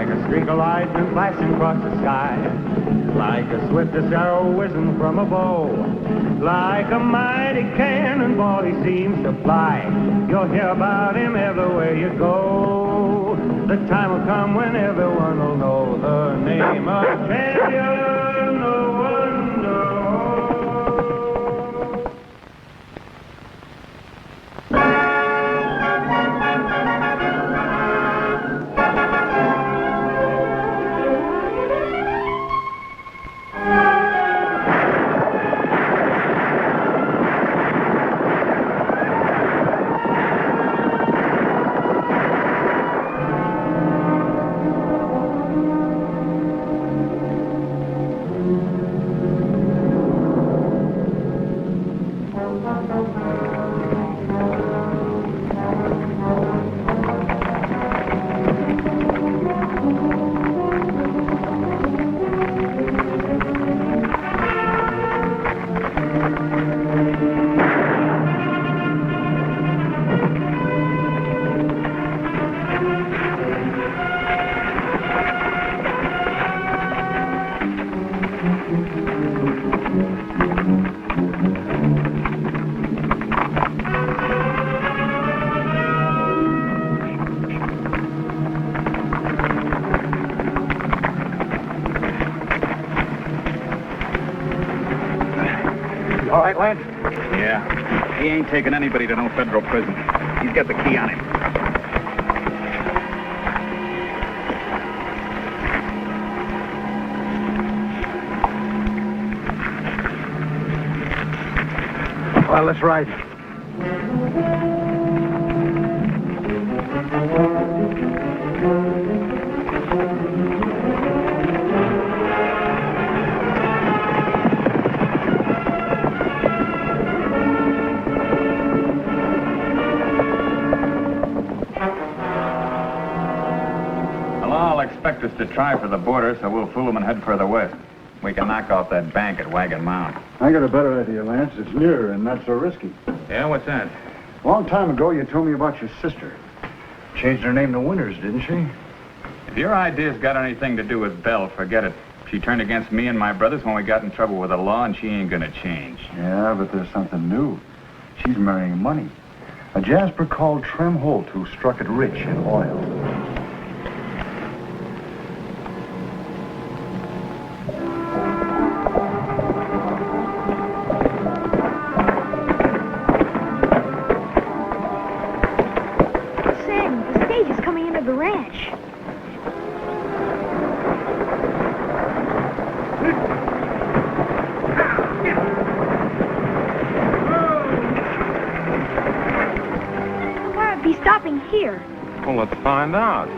like a streak of lightning flashing across the sky, like a swiftest arrow whizzing from a bow, like a mighty cannonball he seems to fly. You'll hear about him everywhere you go. The time will come when everyone will know the name of champion no one knows. All right, Lance? Yeah. He ain't taking anybody to no federal prison. He's got the key on him. Well, let's ride. Expect us to try for the border, so we'll fool them and head further west. We can knock off that bank at Wagon Mound. I got a better idea, Lance. It's nearer and not so risky. Yeah, what's that? A long time ago, you told me about your sister. Changed her name to Winters, didn't she? If your idea's got anything to do with Belle, forget it. She turned against me and my brothers when we got in trouble with the law, and she ain't gonna change. Yeah, but there's something new. She's marrying money. A Jasper called Trem Holt who struck it rich in oil. Well, let's find out.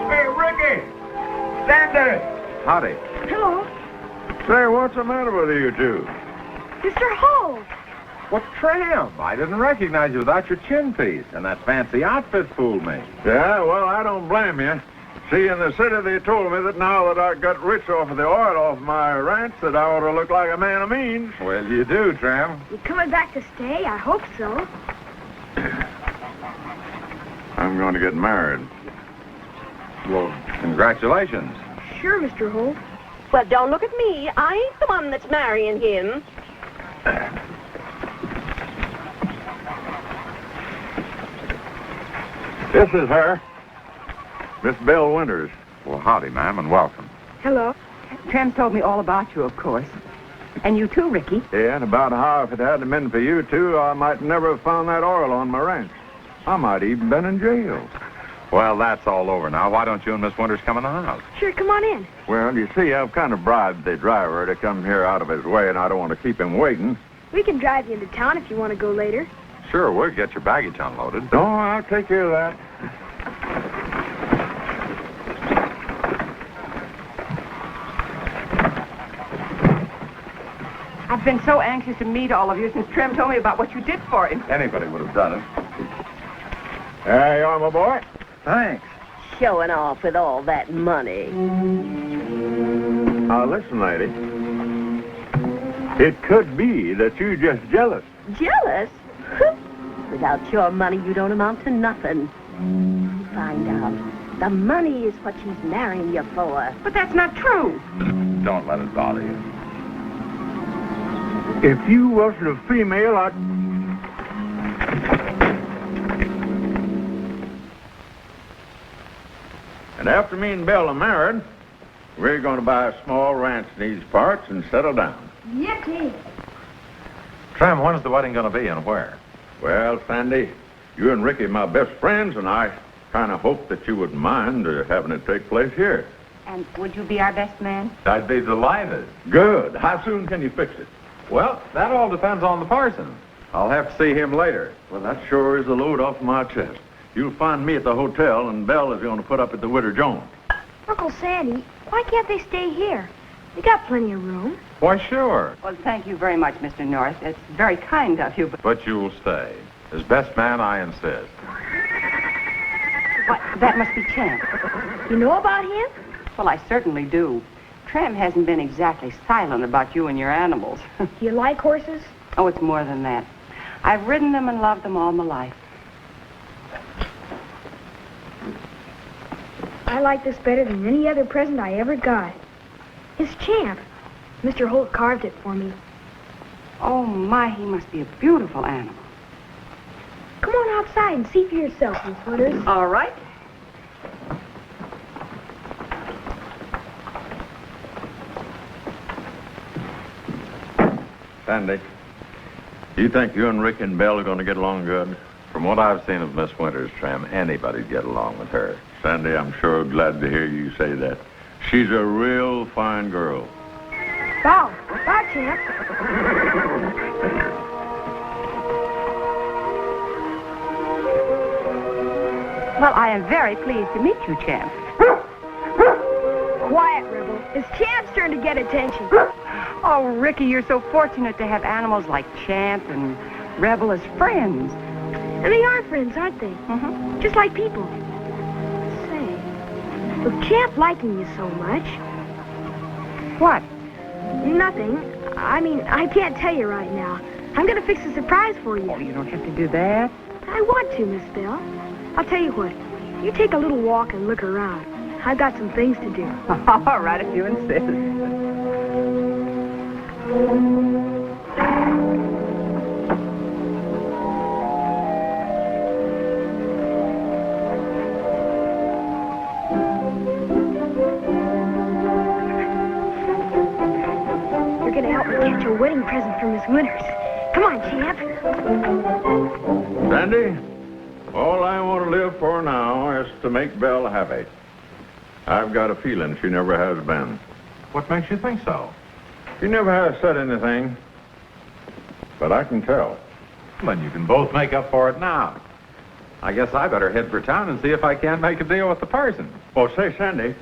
Hey, Ricky! Sanders! Howdy. Hello, Say, what's the matter with you two? Mr. Holt. What's Tram? I didn't recognize you without your chin piece, and that fancy outfit fooled me. Yeah, well, I don't blame you. See, in the city, they told me that now that I got rich off of the oil off my ranch, that I ought to look like a man of means. Well, you do, Tram. You coming back to stay? I hope so. I'm going to get married. Well, congratulations. Sure, Mr. Holt. Well, don't look at me. I ain't the one that's marrying him. This is her, Miss Belle Winters. Well, howdy, ma'am, and welcome. Hello. Trem told me all about you, of course. And you too, Ricky. Yeah, and about how if it hadn't been for you two, I might never have found that oil on my ranch. I might even been in jail. Well, that's all over now. Why don't you and Miss Winters come in the house? Sure, come on in. Well, you see, I've kind of bribed the driver to come here out of his way, and I don't want to keep him waiting. We can drive you into town if you want to go later. Sure, we'll get your baggage unloaded. No, I'll take care of that. I've been so anxious to meet all of you since Trem told me about what you did for him. Anybody would have done it. There you are, my boy. Thanks. Showing off with all that money. Now, listen, lady. It could be that you're just jealous. Jealous? Without your money, you don't amount to nothing. find out. The money is what she's marrying you for. But that's not true. Don't let it bother you. If you wasn't a female, I'd... And after me and Belle are married, we're going to buy a small ranch in these parts and settle down. Yippee. Tram, when's the wedding going to be and where? Well, Sandy, you and Ricky are my best friends, and I kind of hope that you wouldn't mind having it take place here. And would you be our best man? I'd be delighted. Good. How soon can you fix it? Well, that all depends on the parson. I'll have to see him later. Well, that sure is a load off my chest. You'll find me at the hotel, and Belle is going to put up at the Widow Jones. Uncle Sandy, why can't they stay here? We got plenty of room. Why, sure. Well, thank you very much, Mr. North. It's very kind of you, but... But you'll stay. As best man, I insist. What? That must be Champ. You know about him? Well, I certainly do. Tram hasn't been exactly silent about you and your animals. Do you like horses? Oh, it's more than that. I've ridden them and loved them all my life. I like this better than any other present I ever got. It's Champ. Mr. Holt carved it for me. Oh, my, he must be a beautiful animal. Come on outside and see for yourself, Miss Wooders. All right. Sandy, do you think you and Rick and Belle are going to get along good? From what I've seen of Miss Winters, Tram, anybody'd get along with her. Sandy, I'm sure glad to hear you say that. She's a real fine girl. Bow. Bow, Champ. Well, I am very pleased to meet you, Champ. Quiet, Rebel. It's Champ's turn to get attention. Oh, Ricky, you're so fortunate to have animals like Champ and Rebel as friends. And they are friends, aren't they? Mm-hmm. Just like people. Say, with Champ liking you so much... What? Nothing. I mean, I can't tell you right now. I'm going to fix a surprise for you. Oh, you don't have to do that. I want to, Miss Belle. I'll tell you what. You take a little walk and look around. I've got some things to do. All right, if you insist. You're going to help me catch a wedding present for Miss Winters. Come on, Champ. Sandy, all I want to live for now is to make Belle happy. I've got a feeling she never has been. What makes you think so? She never has said anything, but I can tell. Then you can both make up for it now. I guess I better head for town and see if I can't make a deal with the parson. Oh, say, Sandy,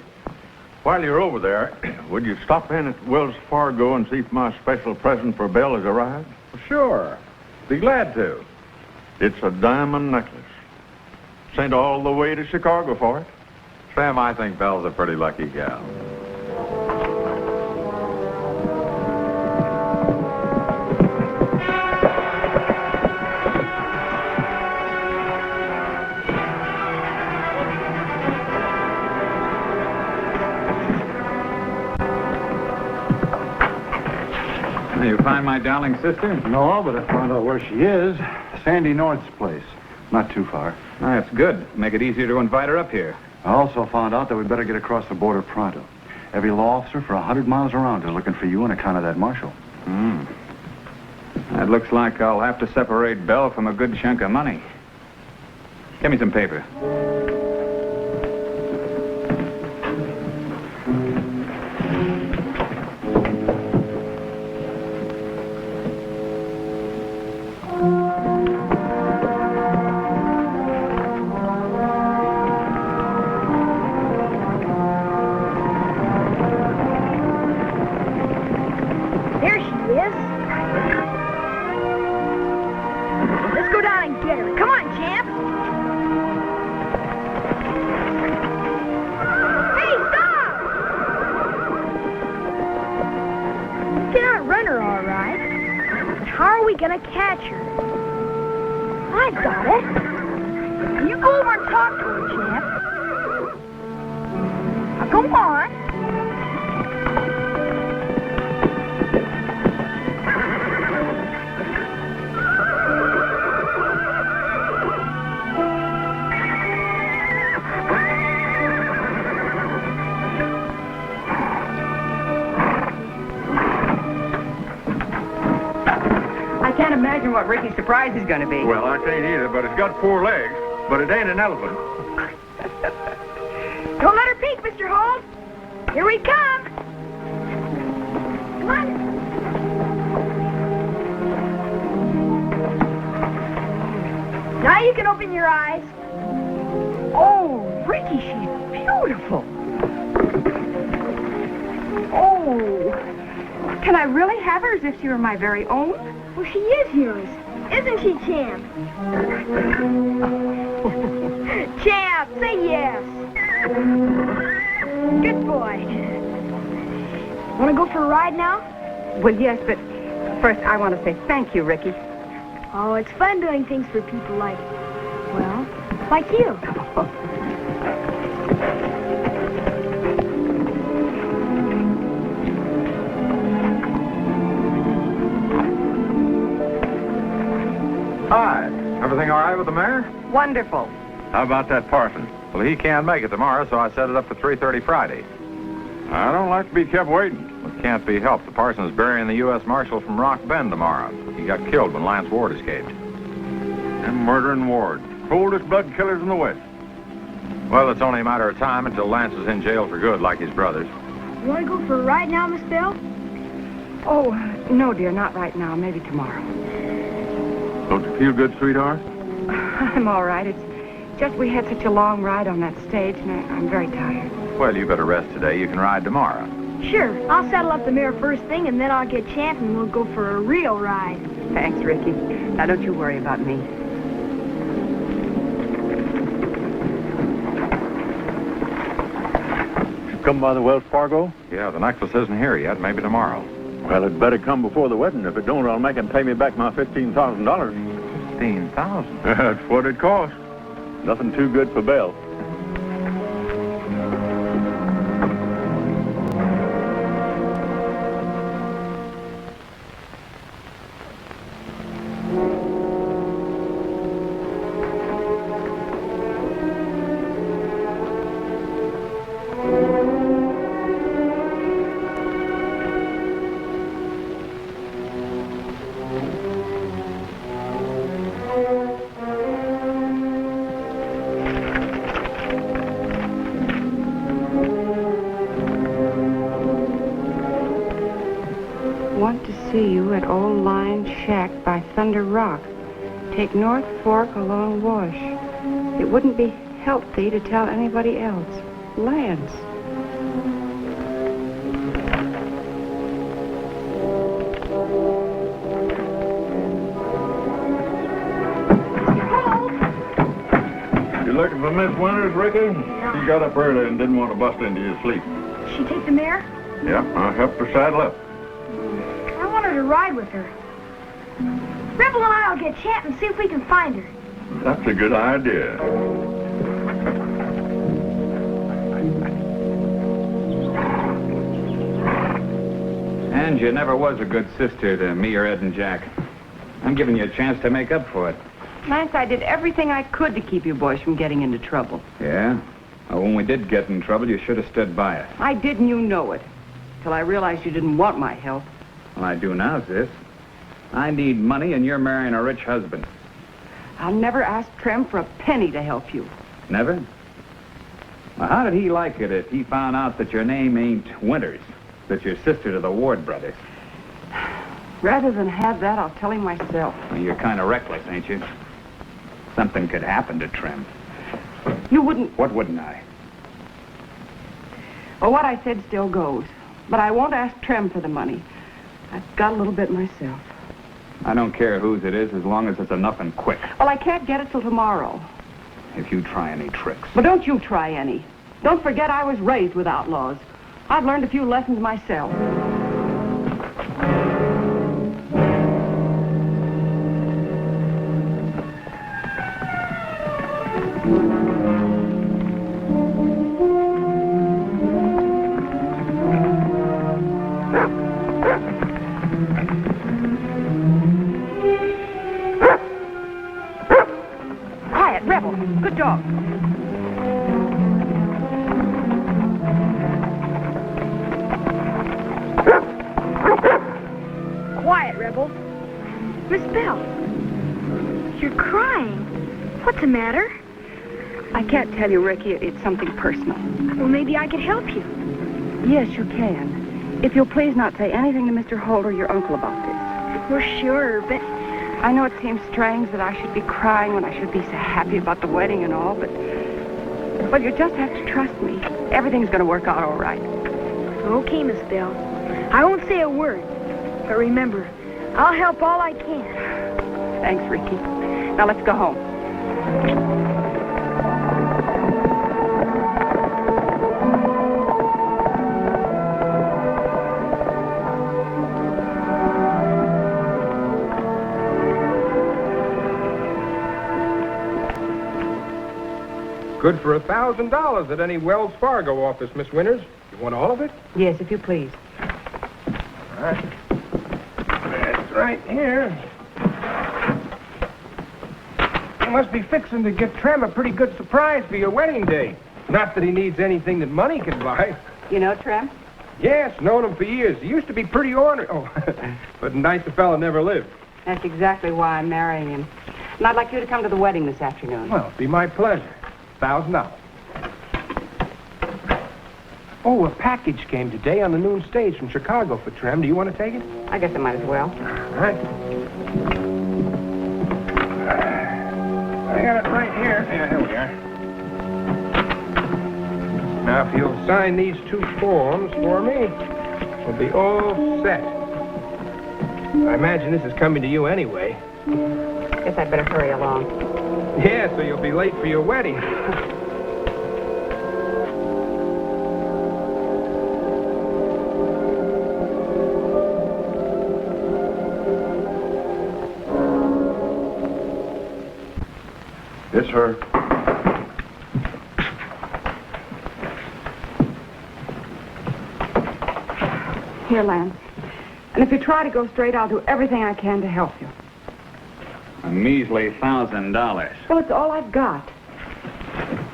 while you're over there, would you stop in at Wells Fargo and see if my special present for Belle has arrived? Sure. Be glad to. It's a diamond necklace. Sent all the way to Chicago for it. Sam, I think Belle's a pretty lucky gal. You find my darling sister? No, but I found out where she is. Sandy North's place. Not too far. That's good. Make it easier to invite her up here. I also found out that we better get across the border pronto. Every law officer for 100 miles around is looking for you on account of that marshal. It looks like I'll have to separate Belle from a good chunk of money. Give me some paper. There she is. Let's go down and get her. Come on, Champ. Hey, stop! We can outrun her, all right. How are we going to catch her? I got it. You go over and talk to her, Champ. Now, go on. I can't imagine what Ricky's surprise is going to be. Well, I can't either, but it's got 4 legs. But it ain't an elephant. Don't let her peek, Mr. Holt. Here we come. Come on. Now you can open your eyes. Oh, Ricky, she's beautiful. Oh, can I really have her as if she were my very own? Well, she is yours. Isn't she, Champ? Champ, say yes. Good boy. Want to go for a ride now? Well, yes, but first I want to say thank you, Ricky. Oh, it's fun doing things for people like you. Hi. Everything all right with the mayor? Wonderful. How about that parson? Well, he can't make it tomorrow, so I set it up for 3:30 Friday. I don't like to be kept waiting. It can't be helped. The parson's burying the U.S. Marshal from Rock Bend tomorrow. He got killed when Lance Ward escaped. And murdering Ward. Coldest blood killers in the West. Well, it's only a matter of time until Lance is in jail for good, like his brothers. You want to go for a ride now, Miss Bell? Oh, no, dear, not right now. Maybe tomorrow. Don't you feel good, sweetheart? I'm all right. It's just we had such a long ride on that stage, and I'm very tired. Well, you better rest today. You can ride tomorrow. Sure. I'll saddle up the mare first thing, and then I'll get Champ, and we'll go for a real ride. Thanks, Ricky. Now, don't you worry about me. You come by the Wells Fargo? Yeah, the necklace isn't here yet. Maybe tomorrow. Well, it better come before the wedding. If it don't, I'll make him pay me back my $15,000. 15,000. That's what it cost. Nothing too good for Belle. Want to see you at Old Lion Shack by Thunder Rock. Take North Fork along Wash. It wouldn't be healthy to tell anybody else. Lance. You looking for Miss Winters, Ricky? She got up early and didn't want to bust into your sleep. Did she take the mare? Yeah, I helped her saddle up. I want her to ride with her. Rebel and I'll get Champ and see if we can find her. That's a good idea. And you never was a good sister to me or Ed and Jack. I'm giving you a chance to make up for it. Lance, I did everything I could to keep you boys from getting into trouble. Yeah? Well, when we did get in trouble, you should have stood by us. I did, and you know it. Till I realized you didn't want my help. Well, I do now, sis. I need money, and you're marrying a rich husband. I'll never ask Trem for a penny to help you. Never? Well, how did he like it if he found out that your name ain't Winters, that you're sister to the Ward brothers? Rather than have that, I'll tell him myself. Well, you're kind of reckless, ain't you? Something could happen to Trem. You wouldn't... What wouldn't I? Well, what I said still goes. But I won't ask Trem for the money. I've got a little bit myself. I don't care whose it is as long as it's enough and quick. Well, I can't get it till tomorrow. If you try any tricks. But don't you try any. Don't forget I was raised with outlaws. I've learned a few lessons myself. Quiet, Rebel. Good dog. Quiet, Rebel. Miss Belle, you're crying. What's the matter? I can't tell you, Ricky. It's something personal. Well, maybe I could help you. Yes, you can. If you'll please not say anything to Mr. Holt or your uncle about this. Well, sure, but I know it seems strange that I should be crying when I should be so happy about the wedding and all, but... Well, you just have to trust me. Everything's going to work out all right. okay, Miss Belle. I won't say a word. But remember, I'll help all I can. Thanks, Ricky. Now let's go home. Good for $1,000 at any Wells Fargo office, Miss Winters. You want all of it? Yes, if you please. All right. That's right here. You must be fixing to get Trem a pretty good surprise for your wedding day. Not that he needs anything that money can buy. You know Trem? Yes, known him for years. He used to be pretty ornery. Oh, but nice a fella never lived. That's exactly why I'm marrying him. And I'd like you to come to the wedding this afternoon. Well, it'd be my pleasure. $1,000. Oh, a package came today on the noon stage from Chicago for Trem. Do you want to take it? I guess I might as well. All right. I got it right here. Yeah, here we are. Now, if you'll sign these 2 forms for me, we'll be all set. I imagine this is coming to you anyway. Guess I'd better hurry along. Yeah, so you'll be late for your wedding. It's her. Here, Lance. And if you try to go straight, I'll do everything I can to help you. A measly $1,000. Well, it's all I've got.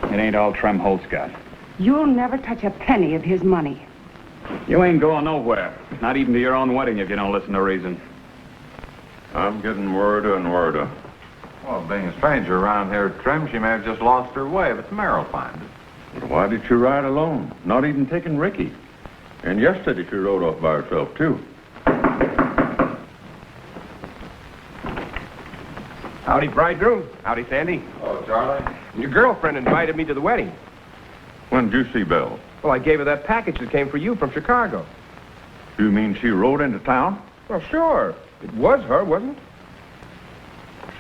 It ain't all Trem Holt's got. You'll never touch a penny of his money. You ain't going nowhere. Not even to your own wedding if you don't listen to reason. I'm getting worrieder and worrieder. Well, being a stranger around here, Trem, she may have just lost her way, but tomorrow will find it. But why did she ride alone? Not even taking Ricky. And yesterday she rode off by herself, too. Howdy, bridegroom. Howdy, Sandy. Oh, Charlie? Your girlfriend invited me to the wedding. When did you see Belle? Well, I gave her that package that came for you from Chicago. You mean she rode into town? Well, sure. It was her, wasn't it?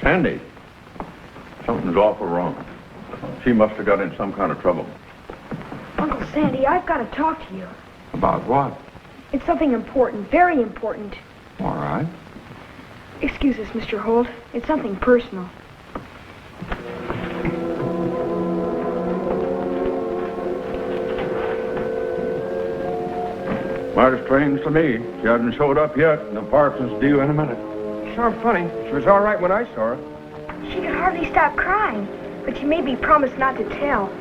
Sandy, something's awful wrong. She must have got in some kind of trouble. Uncle Sandy, I've got to talk to you. About what? It's something important, very important. All right. Excuse us, Mr. Holt. It's something personal. Mighty strange to me. She hasn't showed up yet, and the parson's due in a minute. Sure funny. She was all right when I saw her. She could hardly stop crying, but she made me promise not to tell.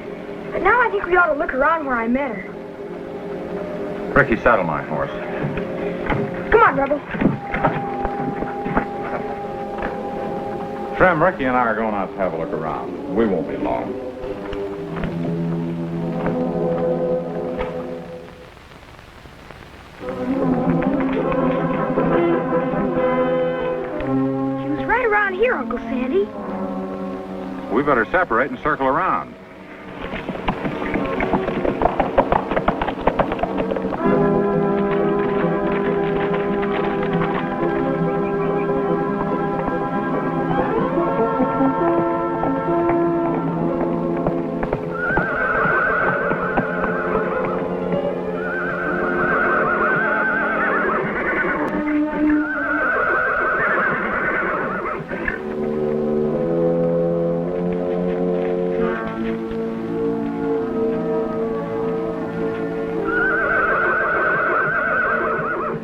But now I think we ought to look around where I met her. Ricky, saddle my horse. Come on, Rebel. Trem, Ricky and I are going out to have a look around. We won't be long. She was right around here, Uncle Sandy. We better separate and circle around.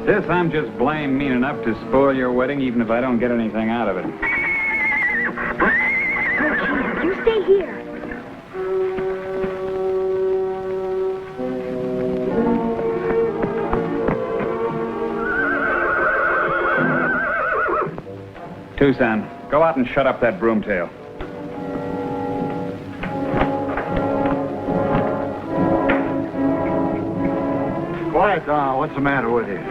Sis, I'm just blame mean enough to spoil your wedding even if I don't get anything out of it. You stay here. Tucson, go out and shut up that broomtail. Quiet down. What's the matter with you?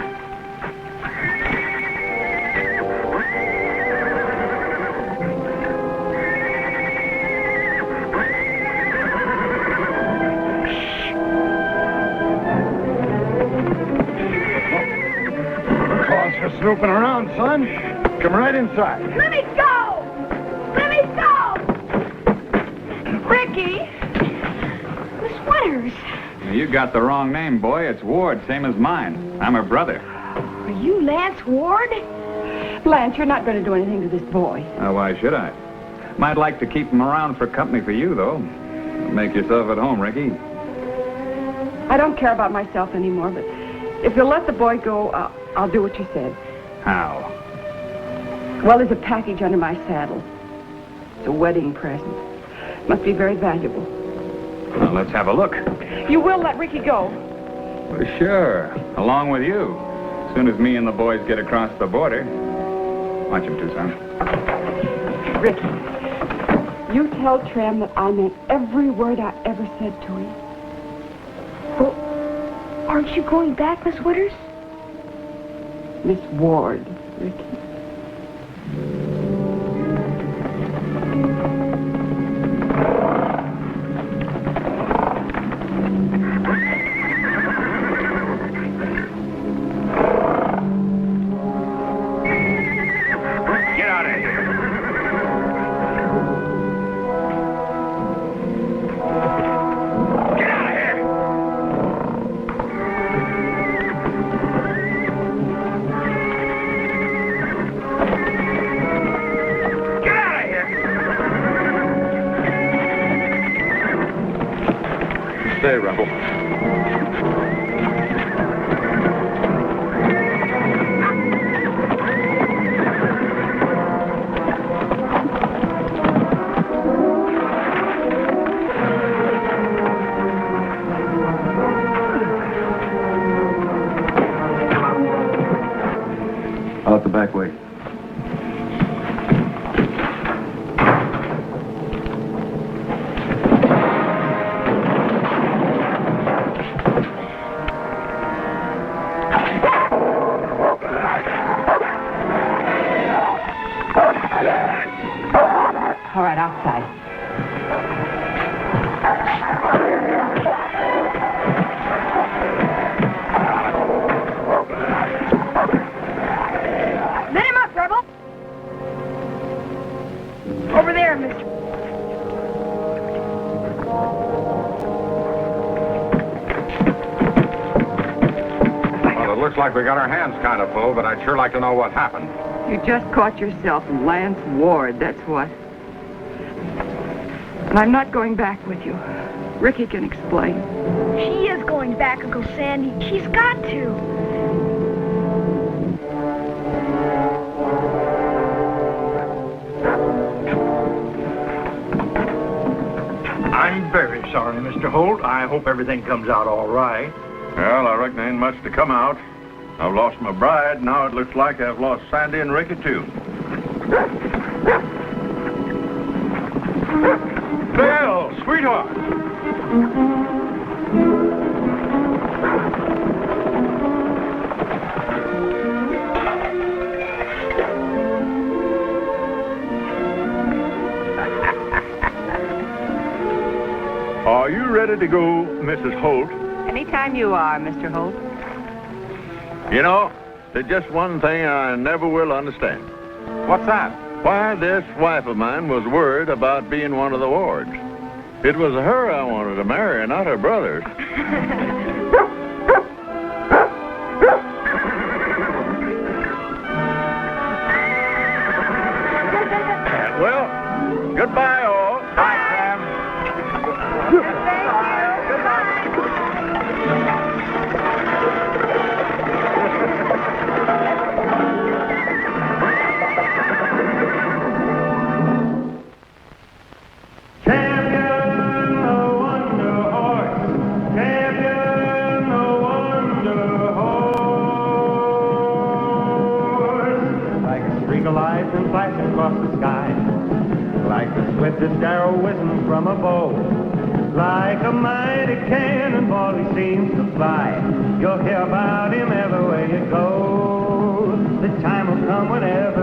Cause for snooping around, son. Come right inside. Let me go! Let me go! Ricky! The sweaters. You got the wrong name, boy. It's Ward, same as mine. I'm her brother. Are you Lance Ward? Lance, you're not going to do anything to this boy. Why should I? Might like to keep him around for company for you, though. Make yourself at home, Ricky. I don't care about myself anymore, but if you'll let the boy go, I'll do what you said. How? Well, there's a package under my saddle. It's a wedding present. Must be very valuable. Well, let's have a look. You will let Ricky go? Well, sure. Along with you. As soon as me and the boys get across the border. Watch him, Tucson. Ricky, you tell Trem that I meant every word I ever said to him. Well, aren't you going back, Miss Withers? Miss Ward, Ricky. Get out of here. Get out of here. Get out of here. Stay, Rebel. Out the back way. All right, outside. Let him up, Rebel. Over there, mister. Well, it looks like we got our hands kind of full, but I'd sure like to know what happened. You just caught yourself Lance Ward, that's what. And I'm not going back with you. Ricky can explain. She is going back, Uncle Sandy. She's got to. I'm very sorry, Mr. Holt. I hope everything comes out all right. Well, I reckon ain't much to come out. I've lost my bride. Now it looks like I've lost Sandy and Ricky, too. Bill, sweetheart. Are you ready to go, Mrs. Holt? Anytime you are, Mr. Holt. You know, there's just one thing I never will understand. What's that? Why this wife of mine was worried about being one of the Wards. It was her I wanted to marry, not her brothers. Well, goodbye, all. Bye, Sam. Goodbye. from a bow. Like a mighty cannonball, he seems to fly. You'll hear about him everywhere you go. The time will come whenever